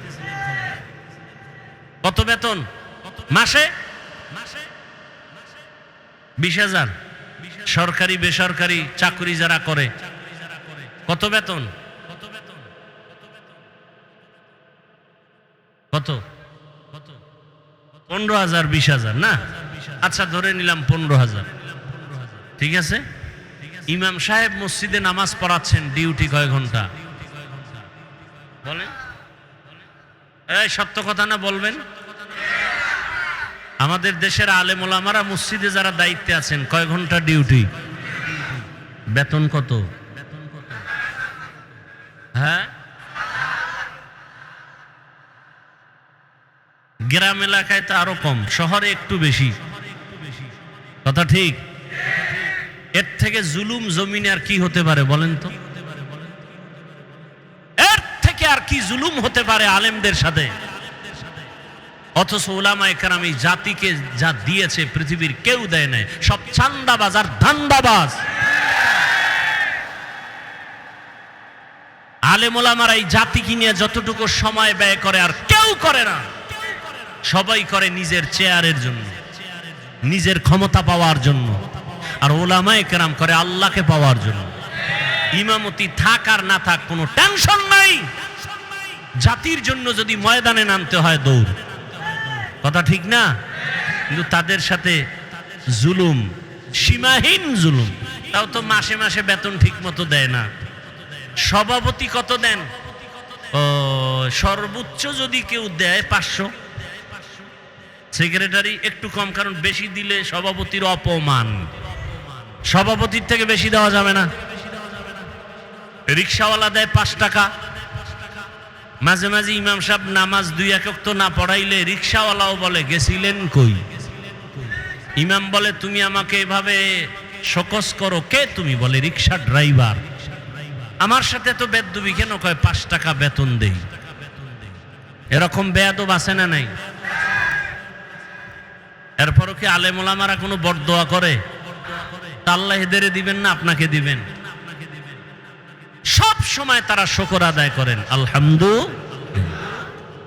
কত বেতন মাসে? 20,000। সরকারি বেসরকারি চাকরি যারা করে কত বেতন? কত? 15,000 20,000 না? আচ্ছা ধরে নিলাম 15,000, ঠিক আছে। ইমাম সাহেব মসজিদে নামাজ পড়াচ্ছেন, ডিউটি কয় ঘন্টা বলেন? এই সত্য কথা না বলবেন? আমাদের দেশের আলেম ওলামারা মসজিদে যারা দায়িত্বে আছেন কয় ঘন্টা ডিউটি? বেতন কত? হ্যাঁ, গ্রাম এলাকায় তো আরো কম, শহরে একটু বেশি। কথা ঠিক? এর থেকে জুলুম জমিনে আর কি হতে পারে বলেন তো? এর থেকে আর কি জুলুম হতে পারে আলেমদের সাথে? অথচ উলামায়ে কেরাম এই জাতিকে যা দিয়েছে পৃথিবীর কেউ দেয় নাই। সব চান্দাবাজ আর ধান্দাবাজ। আলেম ওলামারা এই জাতিকে নিয়ে যতটুকু সময় ব্যয় করে আর কেউ করে না। সবাই করে নিজের চেয়ারের জন্য, নিজের ক্ষমতা পাওয়ার জন্য। আর ওলামায়ে কেরাম করে আল্লাহকে পাওয়ার জন্য। ইমামতি থাক আর না থাক কোনো টেনশন নাই। জাতির জন্য যদি ময়দানে নামতে হয় দৌড়। কথা ঠিক না? কিন্তু তাদের সাথে জুলুম, সীমাহীন জুলুম। তাও তো মাসে মাসে বেতন ঠিক মতো দেয় না। সভাপতি কত দেন? ও সর্বোচ্চ যদি কেউ দেয় 500। সেক্রেটারি একটু কম, কারণ বেশি দিলে সভাপতির অপমান। সভাপতির থেকে বেশি দেওয়া যাবে না। রিকশাওয়ালা দেয় 5 টাকা। মাঝে মাঝে ইমাম সাহেব নামাজ 2 ওয়াক্ত না পড়াইলে রিকশাওয়ালাও বলে গেছিলেন কই? ইমাম বলে তুমি আমাকে এভাবে শোকস করো কে তুমি? বলে রিকশা ড্রাইভার। আমার সাথে তো বেদবি কেন? কয় 5 টাকা বেতন দেই। এরকম বেয়াদব আছে না নাই? এরপরও কি আলেম ওলামারা কোনো বরদোয়া করে? আল্লাহ এদের দিবেন না আপনাকে দিবেন? সব সময় তারা শুকর আদায় করেন আলহামদুলিল্লাহ।